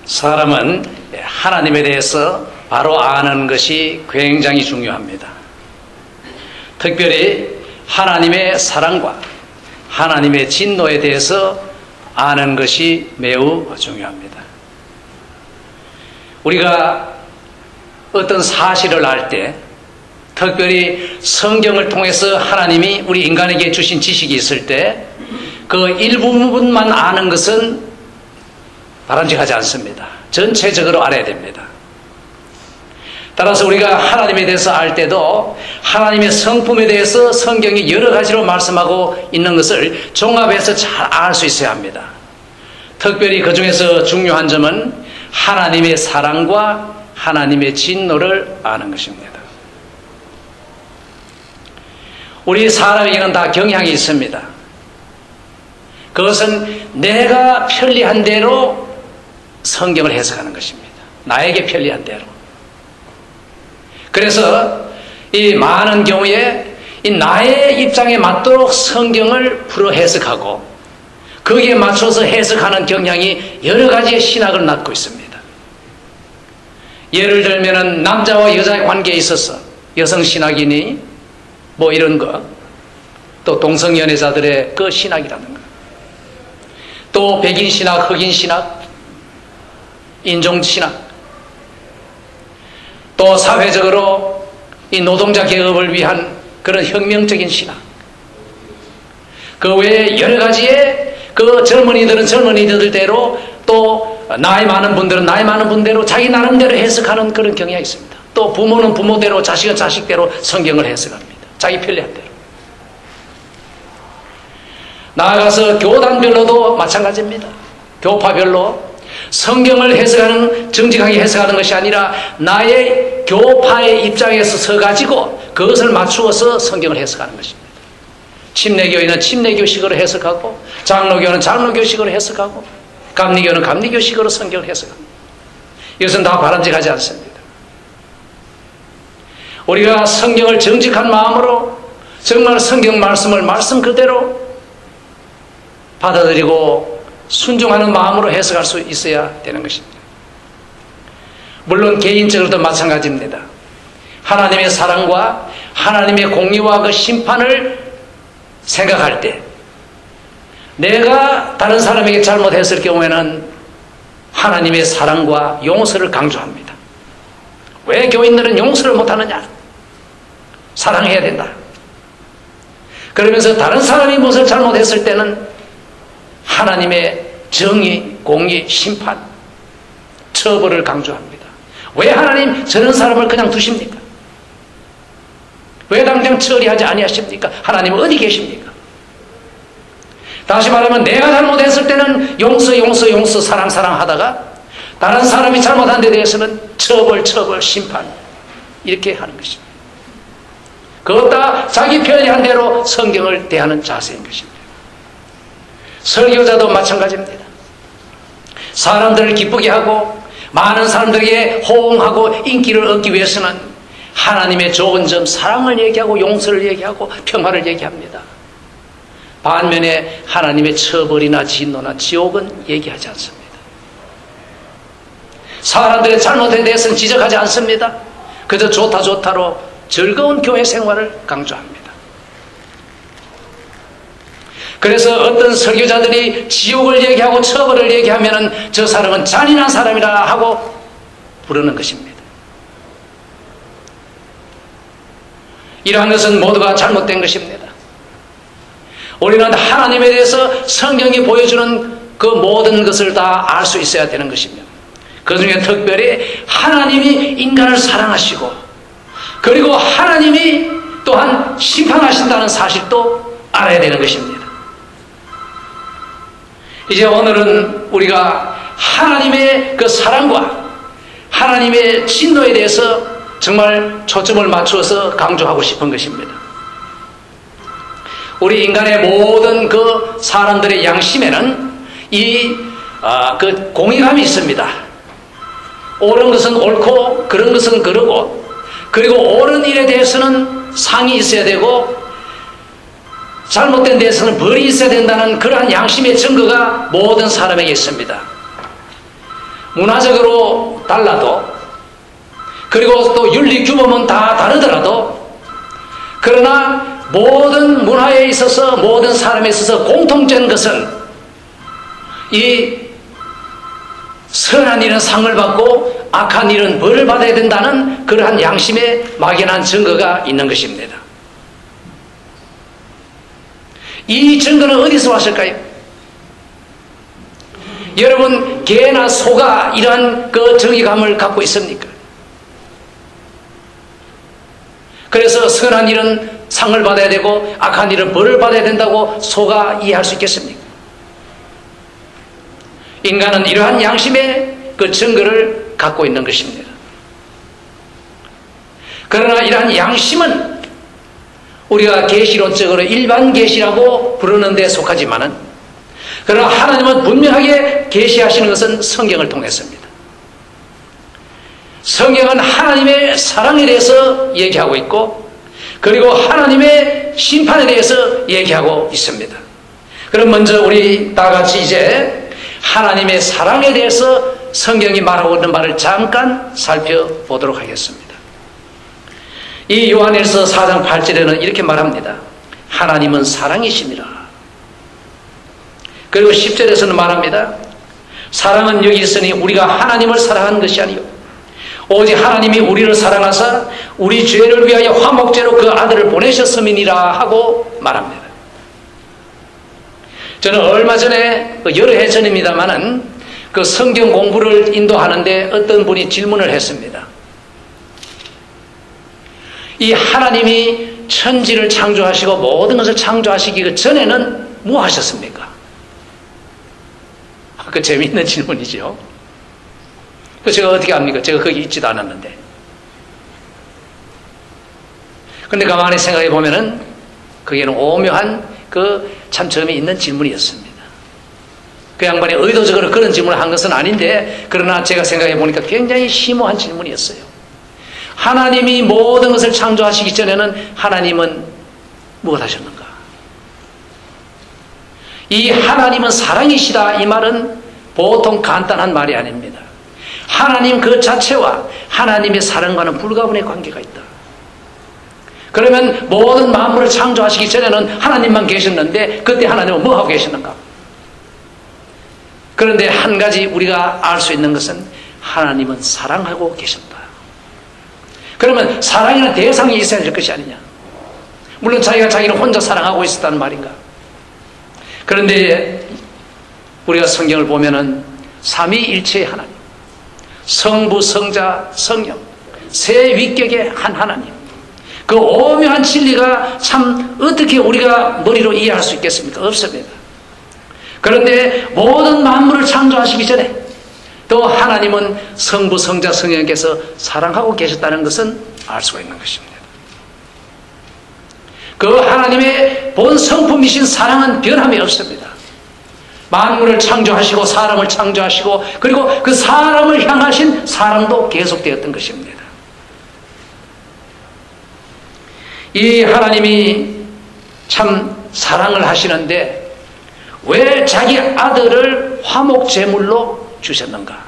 사람은 하나님에 대해서 바로 아는 것이 굉장히 중요합니다. 특별히 하나님의 사랑과 하나님의 진노에 대해서 아는 것이 매우 중요합니다. 우리가 어떤 사실을 알 때, 특별히 성경을 통해서 하나님이 우리 인간에게 주신 지식이 있을 때 그 일부분만 아는 것은 바람직하지 않습니다. 전체적으로 알아야 됩니다. 따라서 우리가 하나님에 대해서 알 때도 하나님의 성품에 대해서 성경이 여러 가지로 말씀하고 있는 것을 종합해서 잘 알 수 있어야 합니다. 특별히 그 중에서 중요한 점은 하나님의 사랑과 하나님의 진노를 아는 것입니다. 우리 사람에게는 다 경향이 있습니다. 그것은 내가 편리한 대로 성경을 해석하는 것입니다. 나에게 편리한 대로. 그래서 이 많은 경우에 이 나의 입장에 맞도록 성경을 풀어 해석하고 거기에 맞춰서 해석하는 경향이 여러 가지의 신학을 낳고 있습니다. 예를 들면 남자와 여자의 관계에 있어서 여성 신학이니 뭐 이런 거, 또 동성연애자들의 그 신학이라는 거, 또 백인 신학, 흑인 신학, 인종 신학, 또 사회적으로 이 노동자 계급을 위한 그런 혁명적인 신학, 그 외에 여러 가지의 그 젊은이들은 젊은이들대로, 또 나이 많은 분들은 나이 많은 분대로 자기 나름대로 해석하는 그런 경향이 있습니다. 또 부모는 부모대로, 자식은 자식대로 성경을 해석합니다. 자기 편리한 대로. 나아가서 교단별로도 마찬가지입니다. 교파별로 성경을 해석하는, 정직하게 해석하는 것이 아니라 나의 교파의 입장에서 서가지고 그것을 맞추어서 성경을 해석하는 것입니다. 침례교인은 침례교식으로 해석하고, 장로교는 장로교식으로 해석하고, 감리교는 감리교식으로 성경을 해석합니다. 이것은 다 바람직하지 않습니다. 우리가 성경을 정직한 마음으로 정말 성경 말씀을 말씀 그대로 받아들이고 순종하는 마음으로 해석할 수 있어야 되는 것입니다. 물론 개인적으로도 마찬가지입니다. 하나님의 사랑과 하나님의 공의와 그 심판을 생각할 때 내가 다른 사람에게 잘못했을 경우에는 하나님의 사랑과 용서를 강조합니다. 왜 교인들은 용서를 못하느냐? 사랑해야 된다. 그러면서 다른 사람이 무엇을 잘못했을 때는 하나님의 정의, 공의, 심판, 처벌을 강조합니다. 왜 하나님 저런 사람을 그냥 두십니까? 왜 당장 처리하지 아니하십니까? 하나님은 어디 계십니까? 다시 말하면 내가 잘못했을 때는 용서 사랑 하다가 다른 사람이 잘못한 데 대해서는 처벌 심판 이렇게 하는 것입니다. 그것 다 자기 편리한 대로 성경을 대하는 자세인 것입니다. 설교자도 마찬가지입니다. 사람들을 기쁘게 하고 많은 사람들에게 호응하고 인기를 얻기 위해서는 하나님의 좋은 점, 사랑을 얘기하고 용서를 얘기하고 평화를 얘기합니다. 반면에 하나님의 처벌이나 진노나 지옥은 얘기하지 않습니다. 사람들의 잘못에 대해서는 지적하지 않습니다. 그저 좋다로 즐거운 교회 생활을 강조합니다. 그래서 어떤 설교자들이 지옥을 얘기하고 처벌을 얘기하면 저 사람은 잔인한 사람이라 하고 부르는 것입니다. 이러한 것은 모두가 잘못된 것입니다. 우리는 하나님에 대해서 성경이 보여주는 그 모든 것을 다 알 수 있어야 되는 것이며, 그 중에 특별히 하나님이 인간을 사랑하시고 그리고 하나님이 또한 심판하신다는 사실도 알아야 되는 것입니다. 이제 오늘은 우리가 하나님의 그 사랑과 하나님의 진노에 대해서 정말 초점을 맞추어서 강조하고 싶은 것입니다. 우리 인간의 모든 그 사람들의 양심에는 그 공의감이 있습니다. 옳은 것은 옳고 그런 것은 그러고, 그리고 옳은 일에 대해서는 상이 있어야 되고 잘못된 데에서는 벌이 있어야 된다는 그러한 양심의 증거가 모든 사람에게 있습니다. 문화적으로 달라도, 그리고 또 윤리 규범은 다 다르더라도, 그러나 모든 문화에 있어서, 모든 사람에 있어서 공통된 것은 이 선한 일은 상을 받고 악한 일은 벌을 받아야 된다는 그러한 양심에 막연한 증거가 있는 것입니다. 이 증거는 어디서 왔을까요? 여러분, 개나 소가 이러한 그 정의감을 갖고 있습니까? 그래서 선한 일은 상을 받아야 되고 악한 일은 벌을 받아야 된다고 소가 이해할 수 있겠습니까? 인간은 이러한 양심의 그 증거를 갖고 있는 것입니다. 그러나 이러한 양심은 우리가 계시론적으로 일반 계시라고 부르는 데 속하지만은, 그러나 하나님은 분명하게 계시하시는 것은 성경을 통했습니다. 성경은 하나님의 사랑에 대해서 얘기하고 있고, 그리고 하나님의 심판에 대해서 얘기하고 있습니다. 그럼 먼저 우리 다 같이 이제 하나님의 사랑에 대해서 성경이 말하고 있는 말을 잠깐 살펴보도록 하겠습니다. 이 요한일서 4장 8절에는 이렇게 말합니다. 하나님은 사랑이심이라. 그리고 10절에서는 말합니다. 사랑은 여기 있으니 우리가 하나님을 사랑한 것이 아니요 오직 하나님이 우리를 사랑하사 우리 죄를 위하여 화목제로 그 아들을 보내셨음이니라 하고 말합니다. 저는 얼마 전에, 여러 해 전입니다만은, 그 성경 공부를 인도하는데 어떤 분이 질문을 했습니다. 이 하나님이 천지를 창조하시고 모든 것을 창조하시기 전에는 뭐 하셨습니까? 그 재미있는 질문이죠. 그 제가 어떻게 합니까? 제가 거기 있지도 않았는데. 근데 가만히 생각해 보면은 그게는 오묘한 참 점이 있는 질문이었습니다. 그 양반이 의도적으로 그런 질문을 한 것은 아닌데, 그러나 제가 생각해 보니까 굉장히 심오한 질문이었어요. 하나님이 모든 것을 창조하시기 전에는 하나님은 무엇 하셨는가? 이 하나님은 사랑이시다, 이 말은 보통 간단한 말이 아닙니다. 하나님 그 자체와 하나님의 사랑과는 불가분의 관계가 있다. 그러면 모든 만물을 창조하시기 전에는 하나님만 계셨는데 그때 하나님은 뭐 하고 계셨는가? 그런데 한 가지 우리가 알 수 있는 것은 하나님은 사랑하고 계셨다. 그러면 사랑이라는 대상이 있어야 될 것이 아니냐? 물론 자기가 자기를 혼자 사랑하고 있었다는 말인가? 그런데 우리가 성경을 보면은 삼위일체의 하나님, 성부, 성자, 성령, 세 위격의 한 하나님, 그 오묘한 진리가 참 어떻게 우리가 머리로 이해할 수 있겠습니까? 없습니다. 그런데 모든 만물을 창조하시기 전에 또 하나님은 성부, 성자, 성령께서 사랑하고 계셨다는 것은 알 수가 있는 것입니다. 그 하나님의 본 성품이신 사랑은 변함이 없습니다. 만물을 창조하시고 사람을 창조하시고 그리고 그 사람을 향하신 사랑도 계속되었던 것입니다. 이 하나님이 참 사랑을 하시는데 왜 자기 아들을 화목제물로 주셨는가?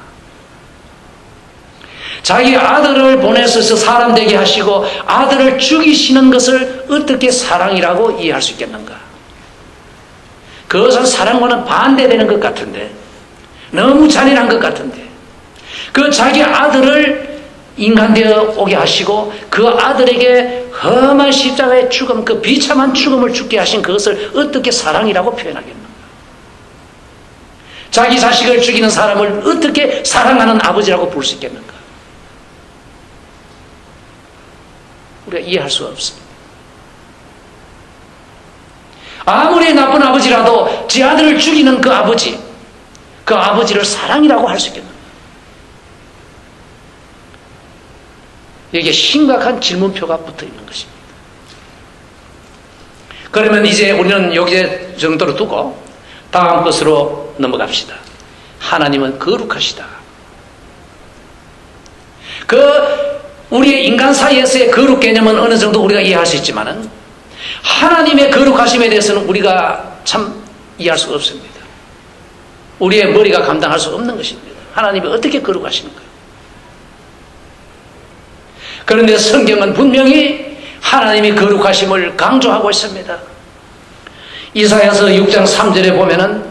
자기 아들을 보내서 사람 되게 하시고 아들을 죽이시는 것을 어떻게 사랑이라고 이해할 수 있겠는가? 그것은 사랑과는 반대되는 것 같은데, 너무 잔인한 것 같은데, 그 자기 아들을 인간되어 오게 하시고 그 아들에게 험한 십자가의 죽음, 그 비참한 죽음을 죽게 하신 그것을 어떻게 사랑이라고 표현하겠는가? 자기 자식을 죽이는 사람을 어떻게 사랑하는 아버지라고 부를 수 있겠는가? 우리가 이해할 수가 없습니다. 아무리 나쁜 아버지라도 제 아들을 죽이는 그 아버지를 사랑이라고 할 수 있겠는가? 여기에 심각한 질문표가 붙어 있는 것입니다. 그러면 이제 우리는 여기 정도로 두고 다음 것으로 넘어갑시다. 하나님은 거룩하시다. 우리의 인간 사이에서의 거룩 개념은 어느 정도 우리가 이해할 수 있지만은 하나님의 거룩하심에 대해서는 우리가 참 이해할 수가 없습니다. 우리의 머리가 감당할 수 없는 것입니다. 하나님이 어떻게 거룩하시는가? 그런데 성경은 분명히 하나님이 거룩하심을 강조하고 있습니다. 이사야서 6장 3절에 보면은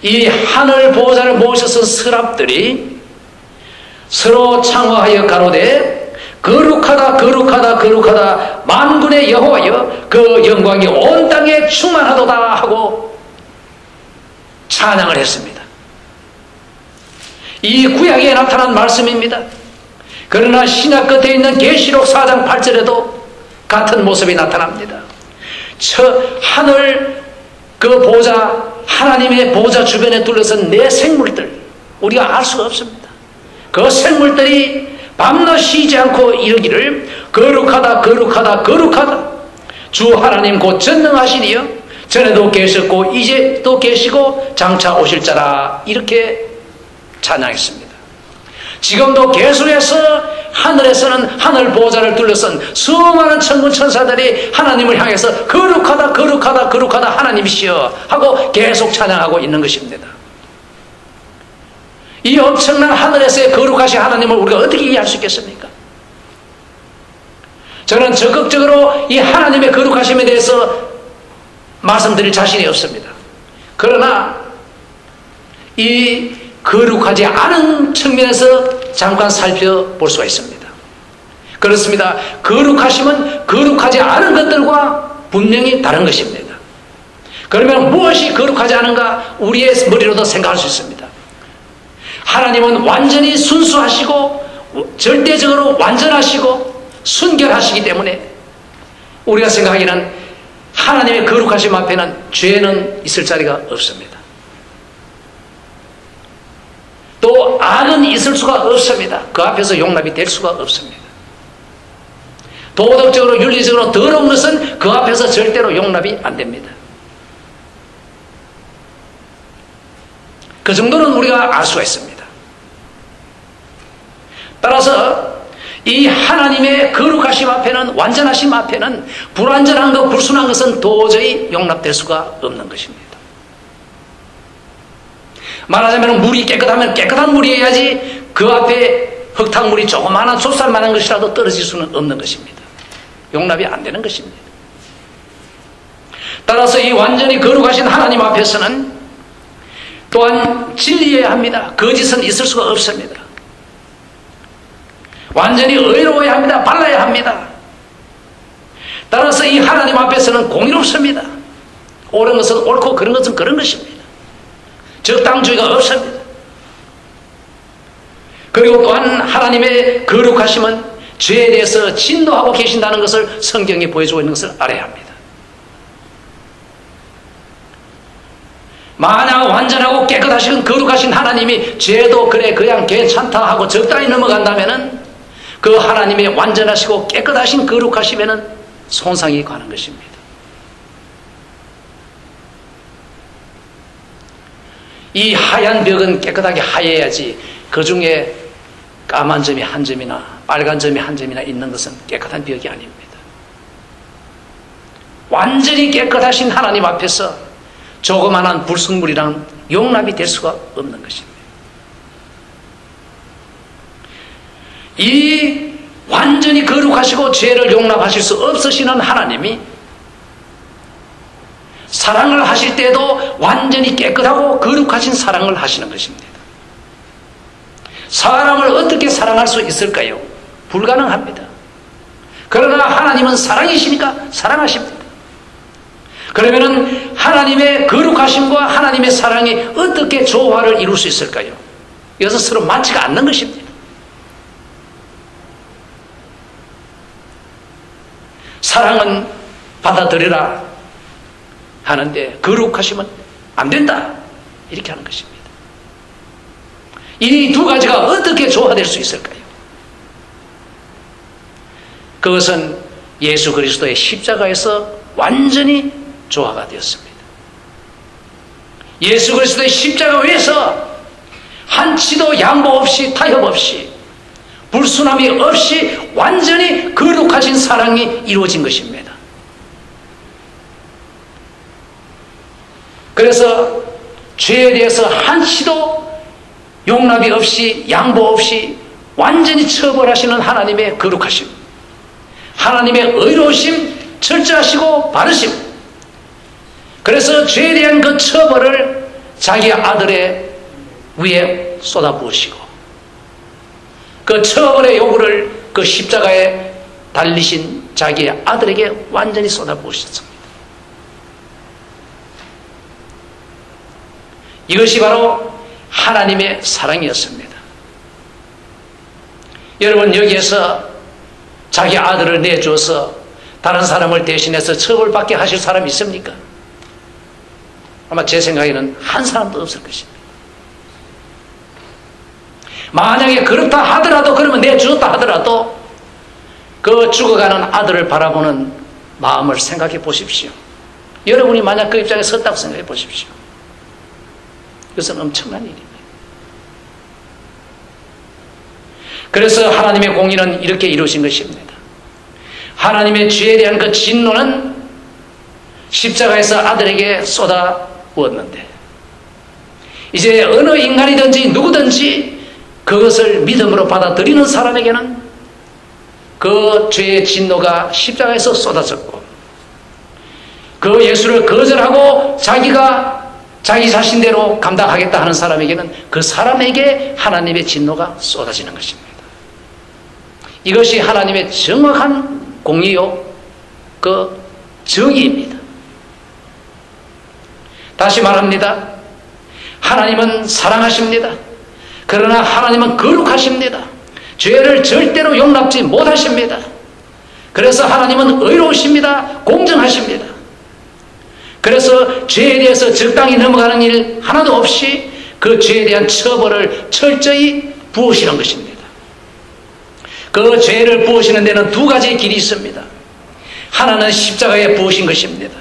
이 하늘 보호자를 모셔서 서랍들이 서로 창화하여 가로되 거룩하다 거룩하다 거룩하다 만군의 여호와여 그 영광이 온 땅에 충만하도다 하고 찬양을 했습니다. 이 구약에 나타난 말씀입니다. 그러나 신약 끝에 있는 계시록 4장 8절에도 같은 모습이 나타납니다. 하늘 그 보좌 하나님의 보좌 주변에 둘러선 네 생물들 우리가 알 수가 없습니다. 그 생물들이 밤낮 쉬지 않고 이르기를 거룩하다 거룩하다 거룩하다 주 하나님 곧 전능하시니여 전에도 계셨고 이제 또 계시고 장차 오실 자라 이렇게 찬양했습니다. 지금도 계속해서 하늘에서는 하늘 보호자를 둘러선 수많은 천군 천사들이 하나님을 향해서 거룩하다 거룩하다 거룩하다 하나님이시여 하고 계속 찬양하고 있는 것입니다. 이 엄청난 하늘에서의 거룩하신 하나님을 우리가 어떻게 이해할 수 있겠습니까? 저는 적극적으로 이 하나님의 거룩하심에 대해서 말씀드릴 자신이 없습니다. 그러나 이 거룩하지 않은 측면에서 잠깐 살펴볼 수가 있습니다. 그렇습니다. 거룩하심은 거룩하지 않은 것들과 분명히 다른 것입니다. 그러면 무엇이 거룩하지 않은가 우리의 머리로도 생각할 수 있습니다. 하나님은 완전히 순수하시고 절대적으로 완전하시고 순결하시기 때문에 우리가 생각하기는 하나님의 거룩하심 앞에는 죄는 있을 자리가 없습니다. 또 악은 있을 수가 없습니다. 그 앞에서 용납이 될 수가 없습니다. 도덕적으로 윤리적으로 더러운 것은 그 앞에서 절대로 용납이 안 됩니다. 그 정도는 우리가 알 수가 있습니다. 따라서 이 하나님의 거룩하심 앞에는 완전하심 앞에는 불완전한 것 불순한 것은 도저히 용납될 수가 없는 것입니다. 말하자면 물이 깨끗하면 깨끗한 물이어야지 그 앞에 흙탕물이 조그마한 좁쌀만한 것이라도 떨어질 수는 없는 것입니다. 용납이 안 되는 것입니다. 따라서 이 완전히 거룩하신 하나님 앞에서는 또한 진리해야 합니다. 거짓은 있을 수가 없습니다. 완전히 의로워야 합니다. 발라야 합니다. 따라서 이 하나님 앞에서는 공의롭습니다. 옳은 것은 옳고 그런 것은 그런 것입니다. 적당주의가 없습니다. 그리고 또한 하나님의 거룩하심은 죄에 대해서 진노하고 계신다는 것을 성경이 보여주고 있는 것을 알아야 합니다. 만약 완전하고 깨끗하신 거룩하신 하나님이 죄도 그래 그냥 괜찮다 하고 적당히 넘어간다면은 그 하나님의 완전하시고 깨끗하신 거룩하심에는 손상이 가는 것입니다. 이 하얀 벽은 깨끗하게 하얘야지 그 중에 까만 점이 한 점이나 빨간 점이 한 점이나 있는 것은 깨끗한 벽이 아닙니다. 완전히 깨끗하신 하나님 앞에서 조그만한 불순물이란 용납이 될 수가 없는 것입니다. 이 완전히 거룩하시고 죄를 용납하실 수 없으시는 하나님이 사랑을 하실 때도 완전히 깨끗하고 거룩하신 사랑을 하시는 것입니다. 사람을 어떻게 사랑할 수 있을까요? 불가능합니다. 그러나 하나님은 사랑이시니까 사랑하십니다. 그러면은 하나님의 거룩하심과 하나님의 사랑이 어떻게 조화를 이룰 수 있을까요? 이것은 서로 맞지가 않는 것입니다. 사랑은 받아들여라 하는데 거룩하심은 안 된다 이렇게 하는 것입니다. 이 두 가지가 어떻게 조화될 수 있을까요? 그것은 예수 그리스도의 십자가에서 완전히 조화가 되었습니다. 예수 그리스도의 십자가 위에서 한치도 양보 없이 타협 없이 불순함이 없이 완전히 거룩하신 사랑이 이루어진 것입니다. 그래서 죄에 대해서 한치도 용납이 없이 양보 없이 완전히 처벌하시는 하나님의 거룩하심, 하나님의 의로우심, 철저하시고 바르심, 그래서 죄에 대한 그 처벌을 자기 아들의 위에 쏟아부으시고 그 처벌의 요구를 그 십자가에 달리신 자기의 아들에게 완전히 쏟아부으셨습니다. 이것이 바로 하나님의 사랑이었습니다. 여러분, 여기에서 자기 아들을 내주어서 다른 사람을 대신해서 처벌받게 하실 사람이 있습니까? 아마 제 생각에는 한 사람도 없을 것입니다. 만약에 그렇다 하더라도, 그러면 내주었다 하더라도 그 죽어가는 아들을 바라보는 마음을 생각해 보십시오. 여러분이 만약 그 입장에 섰다고 생각해 보십시오. 그것은 엄청난 일입니다. 그래서 하나님의 공의는 이렇게 이루어진 것입니다. 하나님의 죄에 대한 그 진노는 십자가에서 아들에게 쏟아부었는데 이제 어느 인간이든지 누구든지 그것을 믿음으로 받아들이는 사람에게는 그 죄의 진노가 십자가에서 쏟아졌고 그 예수를 거절하고 자기가 자기 자신대로 감당하겠다 하는 사람에게는 그 사람에게 하나님의 진노가 쏟아지는 것입니다. 이것이 하나님의 정확한 공의요, 그 정의입니다. 다시 말합니다. 하나님은 사랑하십니다. 그러나 하나님은 거룩하십니다. 죄를 절대로 용납지 못하십니다. 그래서 하나님은 의로우십니다. 공정하십니다. 그래서 죄에 대해서 적당히 넘어가는 일 하나도 없이 그 죄에 대한 처벌을 철저히 부으시는 것입니다. 그 죄를 부으시는 데는 두 가지 길이 있습니다. 하나는 십자가에 부으신 것입니다.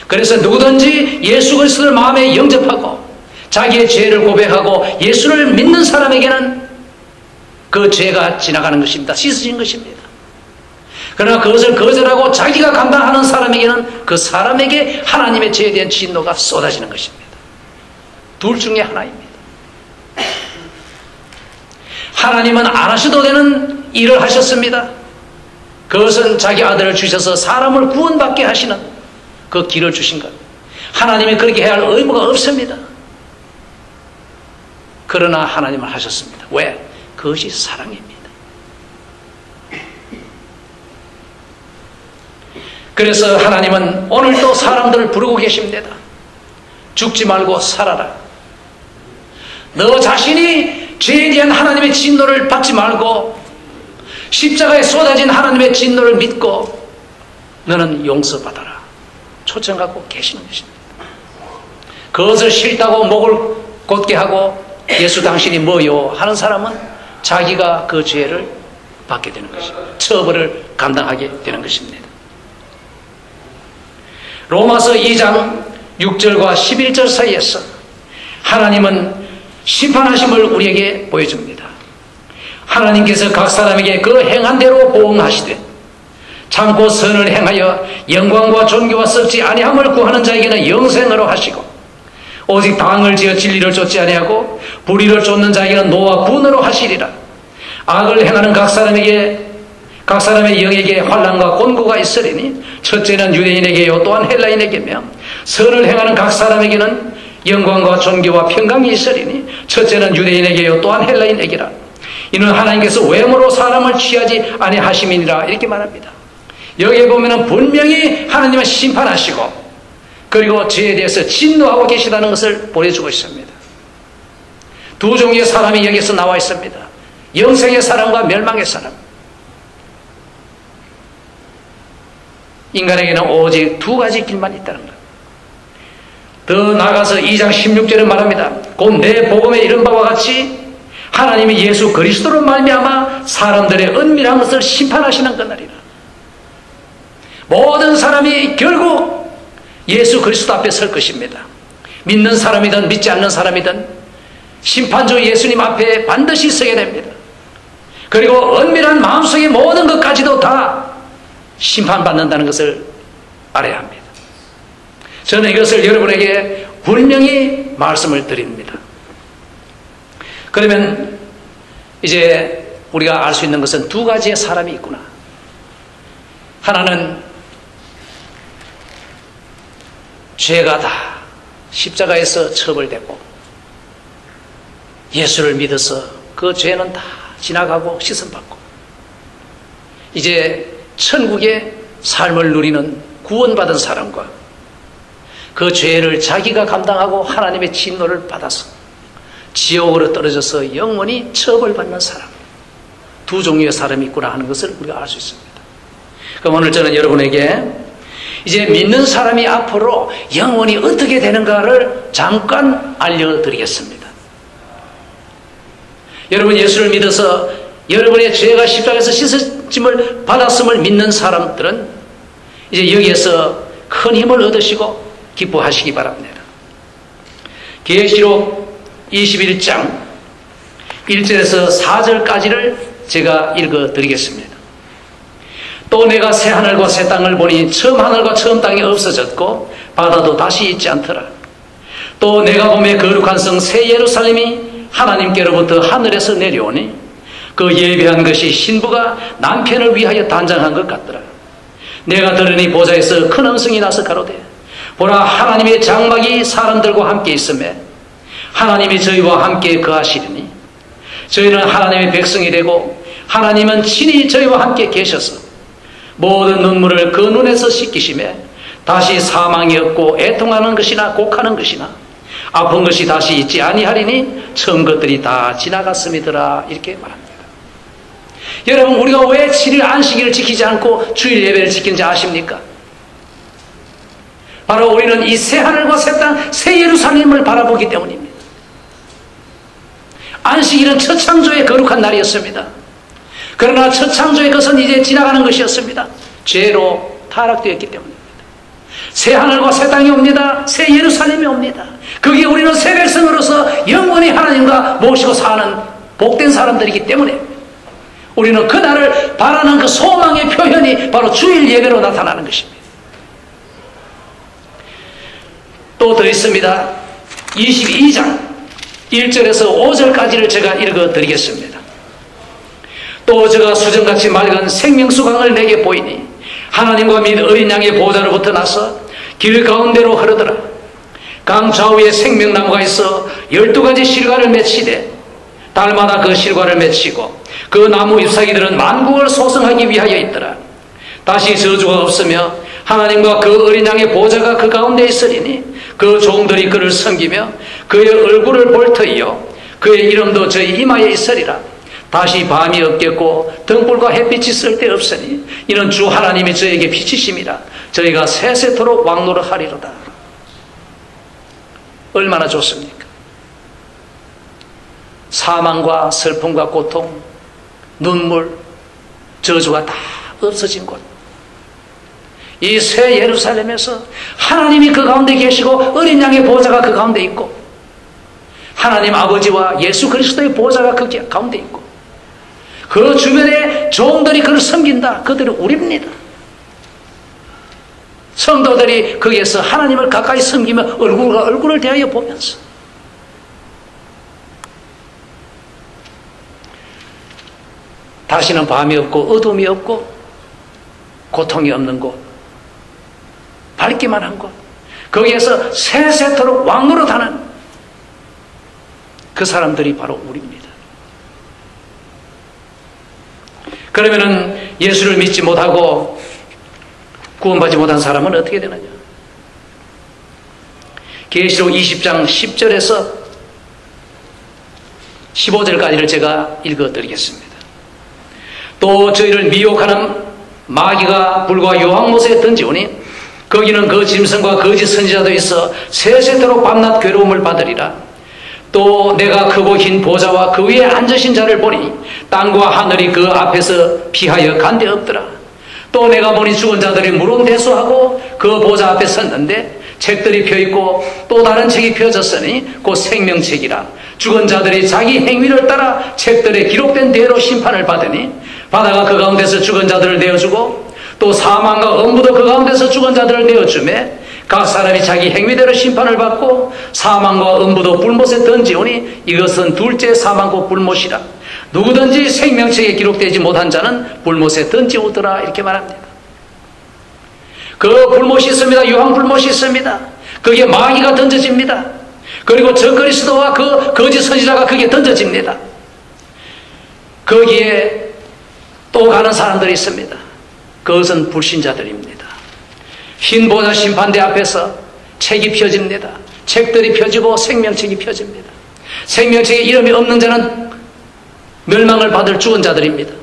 그래서 누구든지 예수 그리스도를 마음에 영접하고 자기의 죄를 고백하고 예수를 믿는 사람에게는 그 죄가 지나가는 것입니다. 씻어진 것입니다. 그러나 그것을 거절하고 자기가 감당하는 사람에게는 그 사람에게 하나님의 죄에 대한 진노가 쏟아지는 것입니다. 둘 중에 하나입니다. 하나님은 안 하셔도 되는 일을 하셨습니다. 그것은 자기 아들을 주셔서 사람을 구원받게 하시는 그 길을 주신 것. 하나님이 그렇게 해야 할 의무가 없습니다. 그러나 하나님은 하셨습니다. 왜? 그것이 사랑입니다. 그래서 하나님은 오늘도 사람들을 부르고 계십니다. 죽지 말고 살아라. 너 자신이 죄에 대한 하나님의 진노를 받지 말고 십자가에 쏟아진 하나님의 진노를 믿고 너는 용서받아라. 초청하고 계시는 것입니다. 그것을 싫다고 목을 곧게 하고 예수 당신이 뭐요? 하는 사람은 자기가 그 죄를 받게 되는 것입니다. 처벌을 감당하게 되는 것입니다. 로마서 2장 6절과 11절 사이에서 하나님은 심판하심을 우리에게 보여줍니다. 하나님께서 각 사람에게 그 행한 대로 보응하시되 참고 선을 행하여 영광과 존귀와 썩지 아니함을 구하는 자에게는 영생으로 하시고 오직 당을 지어 진리를 쫓지 아니하고 불의를 쫓는 자에게는 노와 분으로 하시리라. 악을 행하는 각 사람의 영에게 환난과 곤고가 있으리니 첫째는 유대인에게요 또한 헬라인에게며 선을 행하는 각 사람에게는 영광과 존귀와 평강이 있으리니 첫째는 유대인에게요 또한 헬라인에게라. 이는 하나님께서 외모로 사람을 취하지 아니하심이니라. 이렇게 말합니다. 여기에 보면은 분명히 하나님은 심판하시고 그리고 죄에 대해서 진노하고 계시다는 것을 보여주고 있습니다. 두 종류의 사람이 여기서 나와 있습니다. 영생의 사람과 멸망의 사람. 인간에게는 오직 두 가지 길만 있다는 것. 더 나아가서 2장 16절에 말합니다. 곧 내 복음에 이른 바와 같이 하나님이 예수 그리스도로 말미암아 사람들의 은밀한 것을 심판하시는 그날이라. 모든 사람이 결국 예수 그리스도 앞에 설 것입니다. 믿는 사람이든 믿지 않는 사람이든 심판주 예수님 앞에 반드시 서게 됩니다. 그리고 은밀한 마음속의 모든 것까지도 다 심판받는다는 것을 알아야 합니다. 저는 이것을 여러분에게 분명히 말씀을 드립니다. 그러면 이제 우리가 알 수 있는 것은 두 가지의 사람이 있구나. 하나는 죄가 다 십자가에서 처벌됐고 예수를 믿어서 그 죄는 다 지나가고 씻음받고 이제 천국의 삶을 누리는 구원받은 사람과 그 죄를 자기가 감당하고 하나님의 진노를 받아서 지옥으로 떨어져서 영원히 처벌받는 사람, 두 종류의 사람이 있구나 하는 것을 우리가 알 수 있습니다. 그럼 오늘 저는 여러분에게 이제 믿는 사람이 앞으로 영원히 어떻게 되는가를 잠깐 알려드리겠습니다. 여러분 예수를 믿어서 여러분의 죄가 십자가에서 씻어짐을 받았음을 믿는 사람들은 이제 여기에서 큰 힘을 얻으시고 기뻐하시기 바랍니다. 계시록 21장 1절에서 4절까지를 제가 읽어드리겠습니다. 또 내가 새 하늘과 새 땅을 보니 처음 하늘과 처음 땅이 없어졌고 바다도 다시 있지 않더라. 또 내가 보매 거룩한 성 새 예루살렘이 하나님께로부터 하늘에서 내려오니 그 예배한 것이 신부가 남편을 위하여 단장한 것 같더라. 내가 들으니 보좌에서 큰 음성이 나서 가로되 보라 하나님의 장막이 사람들과 함께 있으매 하나님이 저희와 함께 거하시리니 저희는 하나님의 백성이 되고 하나님은 친히 저희와 함께 계셔서 모든 눈물을 그 눈에서 씻기시매 다시 사망이 없고 애통하는 것이나 곡하는 것이나 아픈 것이 다시 있지 아니하리니 처음 것들이 다 지나갔음이더라. 이렇게 말합니다. 여러분 우리가 왜 7일 안식일을 지키지 않고 주일 예배를 지키는지 아십니까? 바로 우리는 이 새 하늘과 새 땅, 새 예루살렘을 바라보기 때문입니다. 안식일은 첫 창조의 거룩한 날이었습니다. 그러나 첫 창조의 것은 이제 지나가는 것이었습니다. 죄로 타락되었기 때문입니다. 새 하늘과 새 땅이 옵니다. 새 예루살렘이 옵니다. 거기에 우리는 새 백성으로서 영원히 하나님과 모시고 사는 복된 사람들이기 때문에 우리는 그날을 바라는 그 소망의 표현이 바로 주일 예배로 나타나는 것입니다. 또 더 있습니다. 22장 1절에서 5절까지를 제가 읽어드리겠습니다. 또 저가 수정같이 맑은 생명수강을 내게 보이니 하나님과 및 어린 양의 보좌로부터 나서 길 가운데로 흐르더라. 강 좌우에 생명나무가 있어 12가지 실과를 맺히되 달마다 그 실과를 맺히고 그 나무 잎사귀들은 만국을 소성하기 위하여 있더라. 다시 저주가 없으며 하나님과 그 어린 양의 보좌가 그 가운데 있으리니 그 종들이 그를 섬기며 그의 얼굴을 볼 터이요 그의 이름도 저희 이마에 있으리라. 다시 밤이 없겠고 등불과 햇빛이 쓸데없으니 이는 주 하나님이 저에게 비치심이라. 저희가 세세토록 왕노릇하리로다. 얼마나 좋습니까? 사망과 슬픔과 고통, 눈물, 저주가 다 없어진 곳. 이 새 예루살렘에서 하나님이 그 가운데 계시고 어린 양의 보좌가 그 가운데 있고 하나님 아버지와 예수 그리스도의 보좌가 그 가운데 있고 그 주변에 종들이 그를 섬긴다. 그들은 우리입니다. 성도들이 거기에서 하나님을 가까이 섬기며 얼굴과 얼굴을 대하여 보면서 다시는 밤이 없고 어둠이 없고 고통이 없는 곳, 밝기만 한 곳, 거기에서 세세토록 왕노릇하는 그 사람들이 바로 우리입니다. 그러면은 예수를 믿지 못하고 구원받지 못한 사람은 어떻게 되느냐? 계시록 20장 10절에서 15절까지를 제가 읽어드리겠습니다. 또 저희를 미혹하는 마귀가 불과 요항못에 던지오니 거기는 그 짐승과 거짓 선지자도 있어 세세토록 밤낮 괴로움을 받으리라. 또 내가 크고 흰 보좌와 그 위에 앉으신 자를 보니 땅과 하늘이 그 앞에서 피하여 간데 없더라. 또 내가 보니 죽은 자들이 무론대수하고 그 보좌 앞에 섰는데 책들이 펴있고 또 다른 책이 펴졌으니 곧 생명책이라. 죽은 자들이 자기 행위를 따라 책들에 기록된 대로 심판을 받으니 바다가 그 가운데서 죽은 자들을 내어주고 또 사망과 음부도 그 가운데서 죽은 자들을 내어주매 각 사람이 자기 행위대로 심판을 받고 사망과 음부도 불못에 던지오니 이것은 둘째 사망과 불못이라. 누구든지 생명책에 기록되지 못한 자는 불못에 던지오더라. 이렇게 말합니다. 그 불못이 있습니다. 유황 불못이 있습니다. 그게 마귀가 던져집니다. 그리고 적그리스도와 그 거짓 선지자가 그게 던져집니다. 거기에 또 가는 사람들이 있습니다. 그것은 불신자들입니다. 흰 보좌 심판대 앞에서 책이 펴집니다. 책들이 펴지고 생명책이 펴집니다. 생명책에 이름이 없는 자는 멸망을 받을 죽은 자들입니다.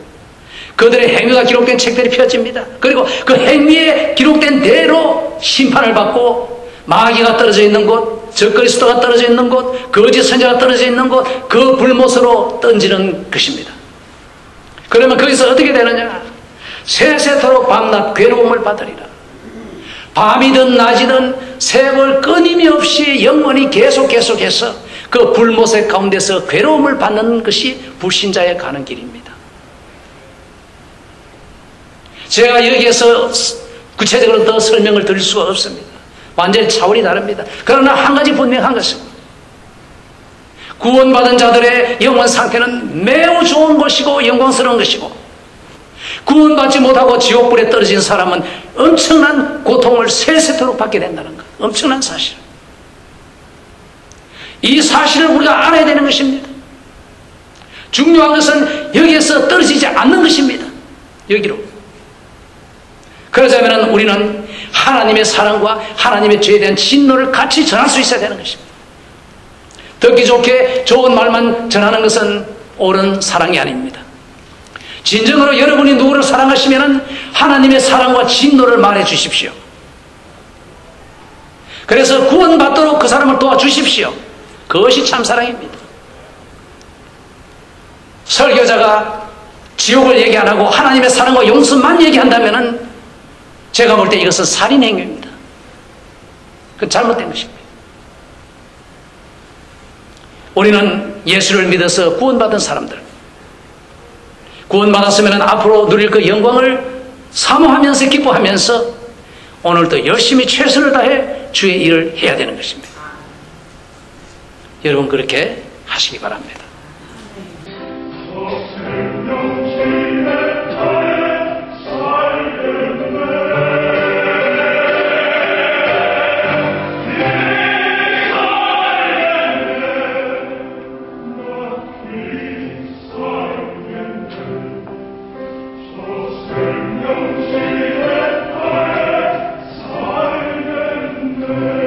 그들의 행위가 기록된 책들이 펴집니다. 그리고 그 행위에 기록된 대로 심판을 받고 마귀가 떨어져 있는 곳, 적그리스도가 떨어져 있는 곳, 거짓 선지자가 떨어져 있는 곳, 그 불못으로 던지는 것입니다. 그러면 거기서 어떻게 되느냐? 세세토록 밤낮 괴로움을 받으리라. 밤이든 낮이든 세월 끊임없이 영원히 계속해서 그 불못의 가운데서 괴로움을 받는 것이 불신자의 가는 길입니다. 제가 여기에서 구체적으로 더 설명을 드릴 수가 없습니다. 완전히 차원이 다릅니다. 그러나 한 가지 분명한 것은 구원받은 자들의 영원 상태는 매우 좋은 것이고 영광스러운 것이고 구원받지 못하고 지옥불에 떨어진 사람은 엄청난 고통을 세세토록 받게 된다는 것. 엄청난 사실. 이 사실을 우리가 알아야 되는 것입니다. 중요한 것은 여기에서 떨어지지 않는 것입니다. 여기로. 그러자면 우리는 하나님의 사랑과 하나님의 죄에 대한 진노를 같이 전할 수 있어야 되는 것입니다. 듣기 좋게 좋은 말만 전하는 것은 옳은 사랑이 아닙니다. 진정으로 여러분이 누구를 사랑하시면 하나님의 사랑과 진노를 말해 주십시오. 그래서 구원받도록 그 사람을 도와주십시오. 그것이 참 사랑입니다. 설교자가 지옥을 얘기 안 하고 하나님의 사랑과 용서만 얘기한다면 제가 볼 때 이것은 살인 행위입니다. 그건 잘못된 것입니다. 우리는 예수를 믿어서 구원받은 사람들, 구원받았으면 앞으로 누릴 그 영광을 사모하면서 기뻐하면서 오늘도 열심히 최선을 다해 주의 일을 해야 되는 것입니다. 여러분 그렇게 하시기 바랍니다. 내